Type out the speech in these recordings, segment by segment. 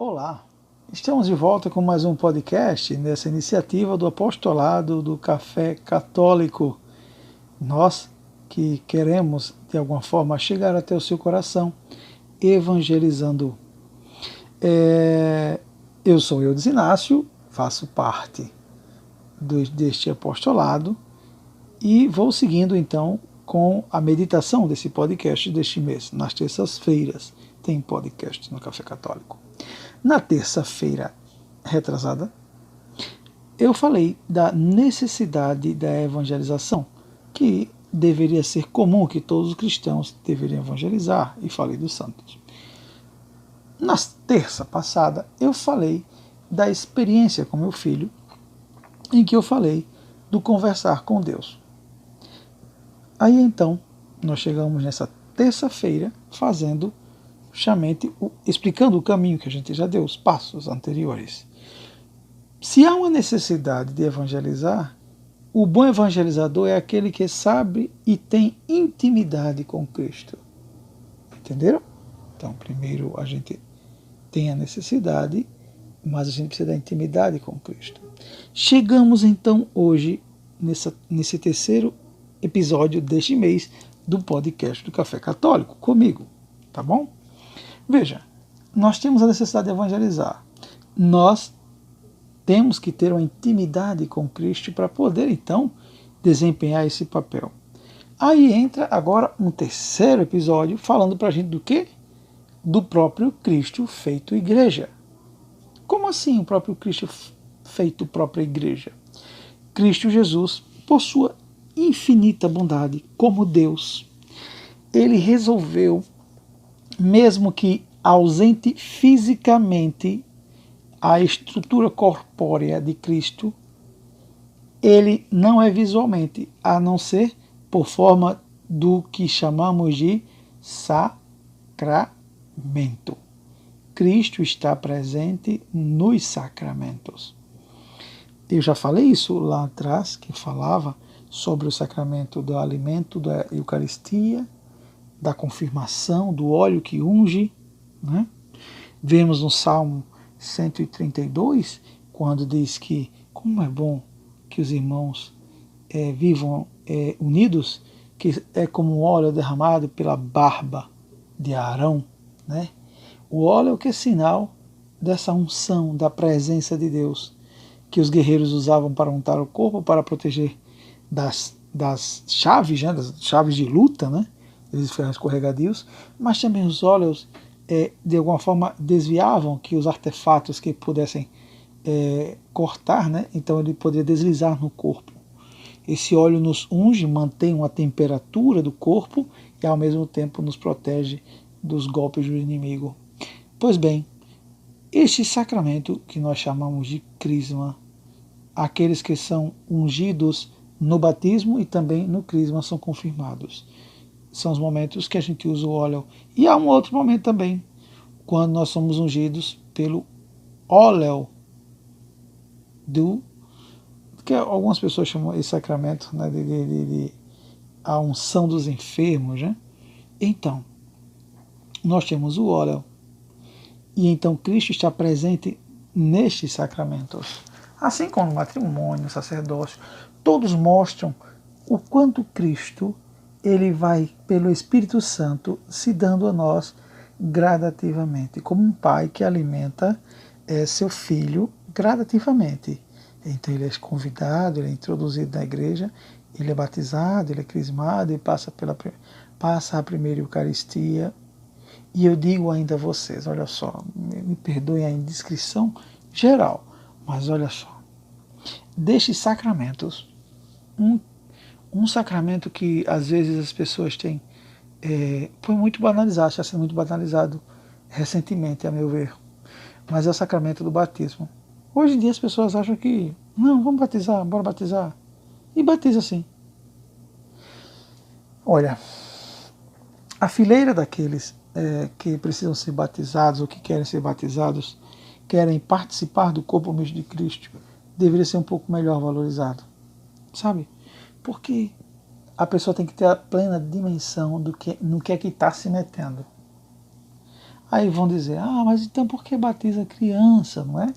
Olá, estamos de volta com mais um podcast nessa iniciativa do apostolado do Café Católico. Nós que queremos, de alguma forma, chegar até o seu coração, evangelizando. Eu sou Eudes Inácio, faço parte deste apostolado e vou seguindo então com a meditação desse podcast deste mês. Nas terças-feiras tem podcast no Café Católico. Na terça-feira retrasada, eu falei da necessidade da evangelização, que deveria ser comum, que todos os cristãos deveriam evangelizar, e falei dos santos. Na terça passada, eu falei da experiência com meu filho, em que eu falei do conversar com Deus. Aí então, nós chegamos nessa terça-feira fazendo explicando o caminho que a gente já deu, os passos anteriores. Se há uma necessidade de evangelizar, o bom evangelizador é aquele que sabe e tem intimidade com Cristo. Entenderam? Então, primeiro a gente tem a necessidade, mas a gente precisa da intimidade com Cristo. Chegamos então hoje nesse terceiro episódio deste mês do podcast do Café Católico, comigo, tá bom? Veja, nós temos a necessidade de evangelizar. Nós temos que ter uma intimidade com Cristo para poder, então, desempenhar esse papel. Aí entra agora um terceiro episódio falando para a gente do quê? Do próprio Cristo feito igreja. Como assim o próprio Cristo feito própria igreja? Cristo Jesus, por sua infinita bondade, como Deus, ele resolveu, mesmo que ausente fisicamente a estrutura corpórea de Cristo, ele não é visualmente, a não ser por forma do que chamamos de sacramento. Cristo está presente nos sacramentos. Eu já falei isso lá atrás, que falava sobre o sacramento do alimento, da Eucaristia, da confirmação, do óleo que unge, né? Vemos no Salmo 132, quando diz que como é bom que os irmãos vivam unidos, que é como um óleo derramado pela barba de Arão, né? O óleo que é sinal dessa unção, da presença de Deus, que os guerreiros usavam para untar o corpo, para proteger das chaves, né? Das chaves de luta, né? Eles ficaram escorregadios, mas também os óleos de alguma forma desviavam que os artefatos que pudessem cortar, né? Então ele poderia deslizar no corpo. Esse óleo nos unge, mantém uma temperatura do corpo e ao mesmo tempo nos protege dos golpes do inimigo. Pois bem, este sacramento que nós chamamos de crisma, aqueles que são ungidos no batismo e também no crisma são confirmados. São os momentos que a gente usa o óleo. E há um outro momento também, quando nós somos ungidos pelo óleo que algumas pessoas chamam esse sacramento, né, de a unção dos enfermos, né? Então, nós temos o óleo. E então Cristo está presente nestes sacramentos. Assim como o matrimônio, o sacerdócio, todos mostram o quanto Cristo ele vai, pelo Espírito Santo, se dando a nós gradativamente, como um pai que alimenta seu filho gradativamente. Então ele é convidado, ele é introduzido na igreja, ele é batizado, ele é crismado, ele passa a primeira Eucaristia. E eu digo ainda a vocês, olha só, me perdoem a indiscrição geral, mas olha só, destes sacramentos, um sacramento que às vezes as pessoas têm, foi muito banalizado, está sendo muito banalizado recentemente, a meu ver, mas é o sacramento do batismo. Hoje em dia as pessoas acham que, não, vamos batizar, bora batizar, e batiza sim. Olha, a fileira daqueles que precisam ser batizados ou que querem ser batizados, querem participar do corpo mesmo de Cristo, deveria ser um pouco melhor valorizado, sabe? Porque a pessoa tem que ter a plena dimensão no que é que está se metendo. Aí vão dizer, mas então por que batiza criança, não é?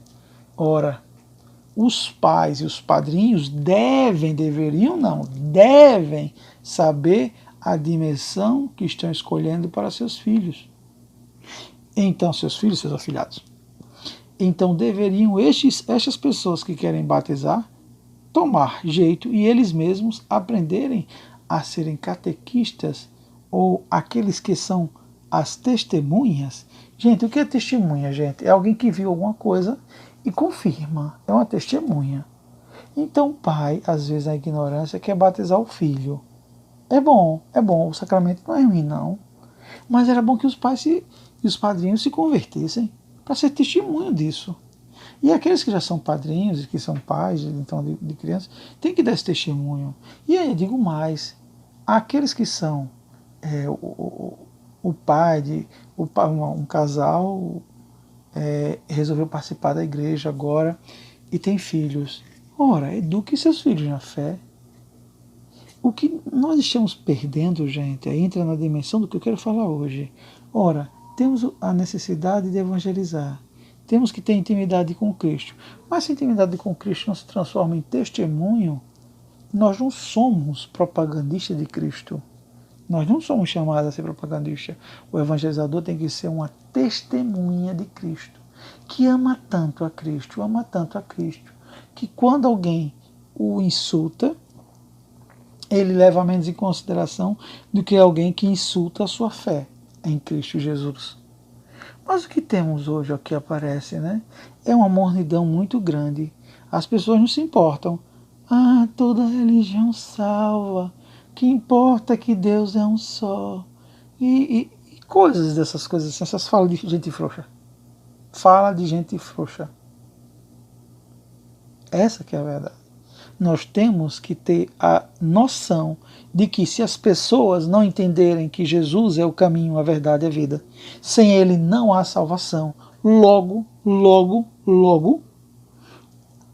Ora, os pais e os padrinhos devem saber a dimensão que estão escolhendo para seus filhos. Então, seus filhos, seus afilhados. Então deveriam estas pessoas que querem batizar tomar jeito e eles mesmos aprenderem a serem catequistas ou aqueles que são as testemunhas. Gente, o que é testemunha, gente? É alguém que viu alguma coisa e confirma. É uma testemunha. Então o pai, às vezes na ignorância, quer batizar o filho. É bom, o sacramento não é ruim, não. Mas era bom que os pais e os padrinhos se convertessem para ser testemunho disso. E aqueles que já são padrinhos e que são pais então, de crianças, têm que dar esse testemunho. E aí eu digo mais, aqueles que são o pai, um casal resolveu participar da igreja agora e tem filhos. Ora, eduque seus filhos na fé. O que nós estamos perdendo, gente, aí entra na dimensão do que eu quero falar hoje. Ora, temos a necessidade de evangelizar. Temos que ter intimidade com Cristo. Mas se a intimidade com Cristo não se transforma em testemunho, nós não somos propagandistas de Cristo. Nós não somos chamados a ser propagandistas. O evangelizador tem que ser uma testemunha de Cristo, que ama tanto a Cristo, que quando alguém o insulta, ele leva menos em consideração do que alguém que insulta a sua fé em Cristo Jesus. Mas o que temos hoje, o que aparece, né? É uma mornidão muito grande. As pessoas não se importam. Toda religião salva. O que importa é que Deus é um só. E coisas dessas coisas assim, essas falas de gente frouxa. Fala de gente frouxa. Essa que é a verdade. Nós temos que ter a noção de que se as pessoas não entenderem que Jesus é o caminho, a verdade e a vida, sem ele não há salvação. Logo,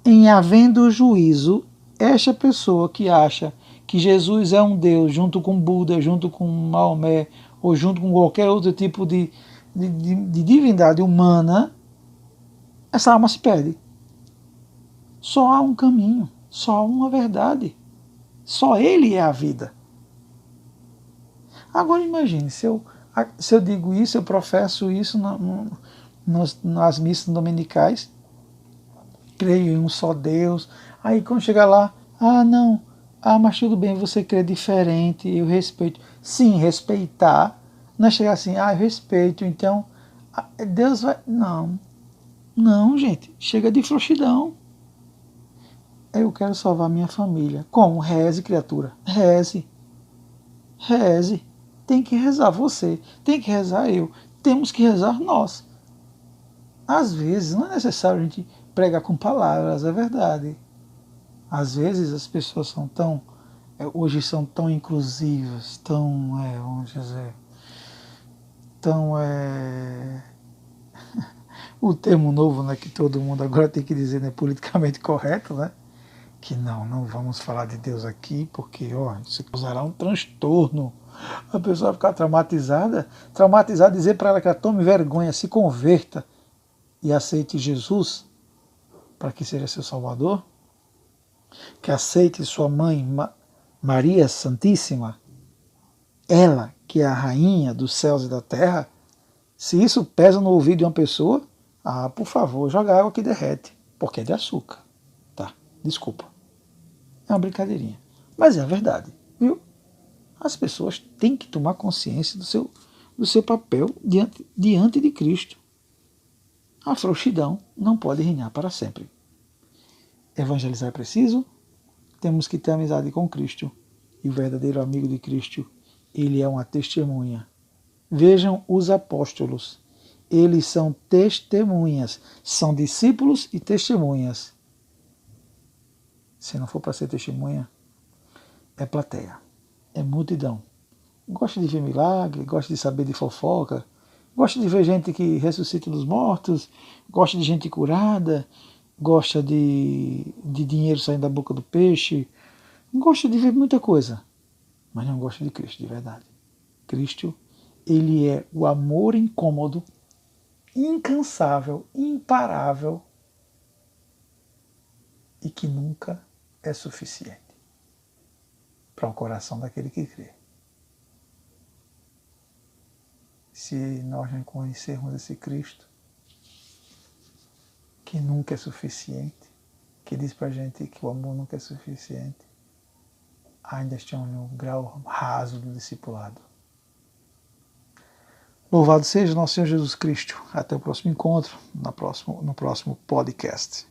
em havendo juízo, esta pessoa que acha que Jesus é um Deus junto com Buda, junto com Maomé, ou junto com qualquer outro tipo de divindade humana, essa alma se perde. Só há um caminho. Só há uma verdade. Só ele é a vida. Agora imagine, se eu digo isso, eu professo isso nas missas dominicais, creio em um só Deus, aí quando chegar lá, não, mas tudo bem, você crê diferente, eu respeito. Sim, respeitar, não é chegar assim, eu respeito, então Deus vai... Não, gente, chega de frouxidão. Eu quero salvar minha família. Como? Reze, criatura. Reze. Tem que rezar você. Tem que rezar eu. Temos que rezar nós. Às vezes não é necessário a gente pregar com palavras, é verdade. Às vezes as pessoas hoje são tão inclusivas, vamos dizer, o termo novo, né, que todo mundo agora tem que dizer, né, politicamente correto, né? Que não vamos falar de Deus aqui, porque isso causará um transtorno. A pessoa vai ficar traumatizada, dizer para ela que ela tome vergonha, se converta e aceite Jesus para que seja seu Salvador, que aceite sua mãe Maria Santíssima, ela que é a rainha dos céus e da terra. Se isso pesa no ouvido de uma pessoa, por favor, joga água que derrete, porque é de açúcar. Desculpa. É uma brincadeirinha. Mas é a verdade, viu? As pessoas têm que tomar consciência do seu papel diante de Cristo. A frouxidão não pode reinar para sempre. Evangelizar é preciso, temos que ter amizade com Cristo. E o verdadeiro amigo de Cristo, ele é uma testemunha. Vejam os apóstolos. Eles são testemunhas. São discípulos e testemunhas. Se não for para ser testemunha, é plateia, é multidão. Gosta de ver milagre, gosta de saber de fofoca, gosta de ver gente que ressuscita dos mortos, gosta de gente curada, gosta de dinheiro saindo da boca do peixe, gosta de ver muita coisa, mas não gosta de Cristo de verdade. Cristo, ele é o amor incômodo incansável, imparável e que nunca é suficiente para o coração daquele que crê. Se nós não conhecermos esse Cristo, que nunca é suficiente, que diz para a gente que o amor nunca é suficiente, ainda estamos no grau raso do discipulado. Louvado seja nosso Senhor Jesus Cristo. Até o próximo encontro, no próximo podcast.